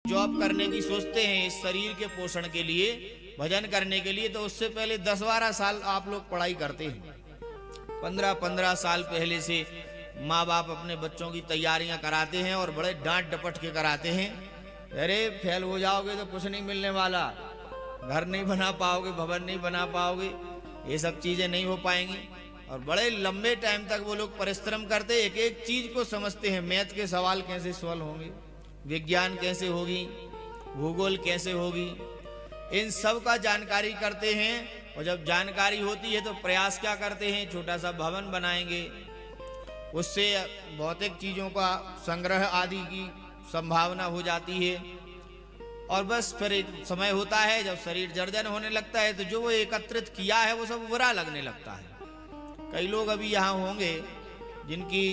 Job करने की सोचते हैं इस शरीर के पोषण के लिए, भजन करने के लिए, तो उससे पहले 10-12 साल आप लोग पढ़ाई करते हैं। 15-15 साल पहले से माँ बाप अपने बच्चों की तैयारियां कराते हैं और बड़े डांट डपट के कराते हैं। अरे फेल हो जाओगे तो कुछ नहीं मिलने वाला, घर नहीं बना पाओगे, भवन नहीं बना पाओगे, ये सब चीजें नहीं हो पाएंगी। और बड़े लंबे टाइम तक वो लोग परिश्रम करते, एक एक चीज को समझते हैं। मैथ के सवाल कैसे सॉल्व होंगे, विज्ञान कैसे होगी, भूगोल कैसे होगी, इन सब का जानकारी करते हैं। और जब जानकारी होती है तो प्रयास क्या करते हैं, छोटा सा भवन बनाएंगे, उससे भौतिक चीजों का संग्रह आदि की संभावना हो जाती है। और बस फिर एक समय होता है जब शरीर जर्जर होने लगता है तो जो वो एकत्रित किया है वो सब बुरा लगने लगता है। कई लोग अभी यहाँ होंगे जिनकी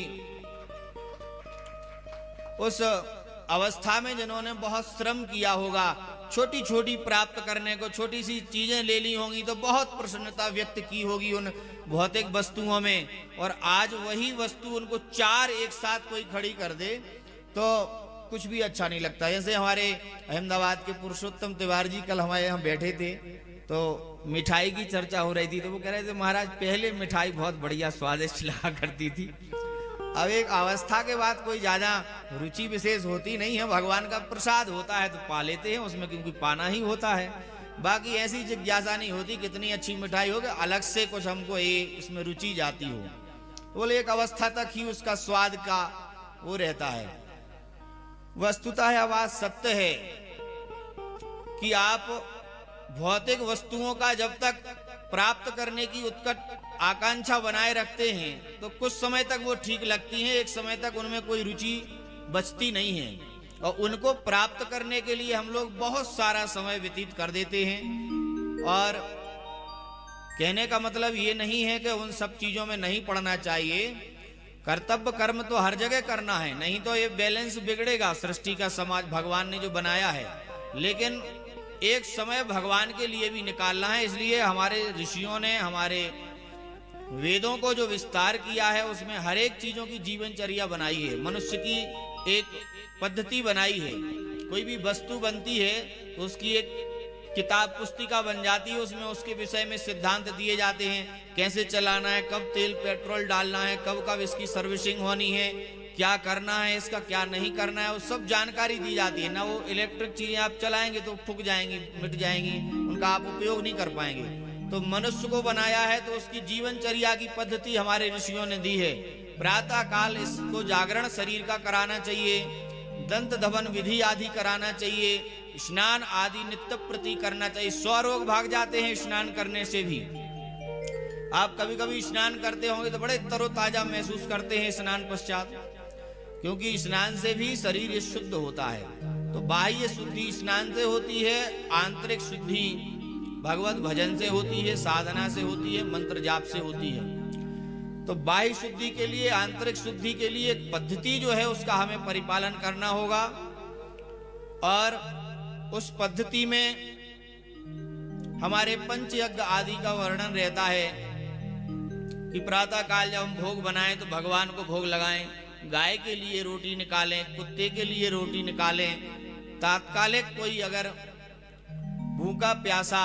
उस अवस्था में जिन्होंने बहुत श्रम किया होगा, छोटी छोटी प्राप्त करने को छोटी सी चीजें ले ली होंगी तो बहुत प्रसन्नता व्यक्त की होगी उन भौतिक वस्तुओं में, और आज वही वस्तु उनको 4 एक साथ कोई खड़ी कर दे तो कुछ भी अच्छा नहीं लगता। जैसे हमारे अहमदाबाद के पुरुषोत्तम तिवारी जी कल हमारे यहाँ बैठे थे तो मिठाई की चर्चा हो रही थी, तो वो कह रहे थे महाराज पहले मिठाई बहुत बढ़िया स्वादिष्ट लगा करती थी, अब एक अवस्था के बाद कोई ज्यादा रुचि विशेष होती नहीं है। भगवान का प्रसाद होता है तो पा लेते हैं उसमें, क्योंकि पाना ही होता है, बाकी ऐसी जिज्ञासा नहीं होती कितनी अच्छी मिठाई होगी, अलग से कुछ हमको ये इसमें रुचि जाती हो। तो बोले एक अवस्था तक ही उसका स्वाद का वो रहता है। वस्तुतः यह बात सत्य है कि आप भौतिक वस्तुओं का जब तक प्राप्त करने की उत्कट आकांक्षा बनाए रखते हैं तो कुछ समय तक वो ठीक लगती हैं, एक समय तक उनमें कोई रुचि बचती नहीं है, और उनको प्राप्त करने के लिए हम लोग बहुत सारा समय व्यतीत कर देते हैं। और कहने का मतलब ये नहीं है कि उन सब चीजों में नहीं पड़ना चाहिए, कर्तव्य कर्म तो हर जगह करना है, नहीं तो ये बैलेंस बिगड़ेगा सृष्टि का, समाज भगवान ने जो बनाया है। लेकिन एक समय भगवान के लिए भी निकालना है, इसलिए हमारे ऋषियों ने हमारे वेदों को जो विस्तार किया है उसमें हर एक चीजों की जीवनचर्या बनाई है, मनुष्य की एक पद्धति बनाई है। कोई भी वस्तु बनती है तो उसकी एक किताब पुस्तिका बन जाती है, उसमें उसके विषय में सिद्धांत दिए जाते हैं, कैसे चलाना है, कब तेल पेट्रोल डालना है, कब कब इसकी सर्विसिंग होनी है, क्या करना है इसका, क्या नहीं करना है, वो सब जानकारी दी जाती है ना। वो इलेक्ट्रिक चीजें आप चलाएंगे तो फूक जाएंगी, मिट जाएंगी, उनका आप उपयोग नहीं कर पाएंगे। तो मनुष्य को बनाया है तो उसकी जीवनचर्या की पद्धति हमारे ऋषियों ने दी है। प्रातः काल इसको जागरण शरीर का कराना चाहिए, दंत धवन विधि आदि कराना चाहिए, स्नान आदि नित्य प्रति करना चाहिए। 100 रोग भाग जाते हैं स्नान करने से भी। आप कभी कभी स्नान करते होंगे तो बड़े तरोताजा महसूस करते हैं स्नान पश्चात, क्योंकि स्नान से भी शरीर शुद्ध होता है। तो बाह्य शुद्धि स्नान से होती है, आंतरिक शुद्धि भगवत भजन से होती है, साधना से होती है, मंत्र जाप से होती है। तो बाह्य शुद्धि के लिए, आंतरिक शुद्धि के लिए एक पद्धति जो है उसका हमें परिपालन करना होगा। और उस पद्धति में हमारे पंचयज्ञ आदि का वर्णन रहता है कि प्रातः काल जब हम भोग बनाएं तो भगवान को भोग लगाएं, गाय के लिए रोटी निकालें, कुत्ते के लिए रोटी निकालें, तात्कालिक कोई अगर भूखा प्यासा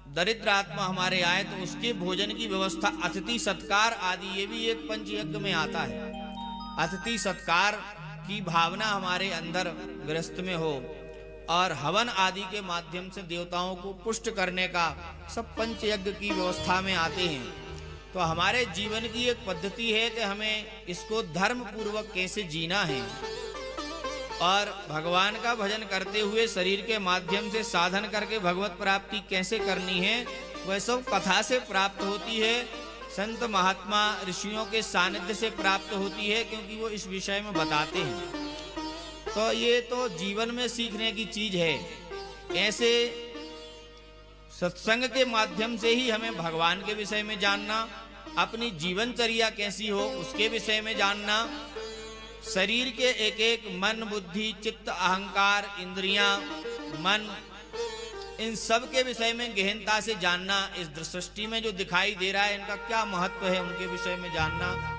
दरिद्र आत्मा हमारे आए तो उसके भोजन की व्यवस्था, अतिथि सत्कार आदि, ये भी एक पंचयज्ञ में आता है। अतिथि सत्कार की भावना हमारे अंदर गृहस्थ में हो, और हवन आदि के माध्यम से देवताओं को पुष्ट करने का सब पंचयज्ञ की व्यवस्था में आते हैं। तो हमारे जीवन की एक पद्धति है कि हमें इसको धर्म पूर्वक कैसे जीना है, और भगवान का भजन करते हुए शरीर के माध्यम से साधन करके भगवत प्राप्ति कैसे करनी है, वह सब कथा से प्राप्त होती है, संत महात्मा ऋषियों के सानिध्य से प्राप्त होती है, क्योंकि वो इस विषय में बताते हैं। तो ये तो जीवन में सीखने की चीज है। ऐसे सत्संग के माध्यम से ही हमें भगवान के विषय में जानना, अपनी जीवनचर्या कैसी हो उसके विषय में जानना, शरीर के एक एक मन बुद्धि चित्त अहंकार इंद्रियां मन, इन सब के विषय में गहनता से जानना, इस सृष्टि में जो दिखाई दे रहा है इनका क्या महत्व है उनके विषय में जानना।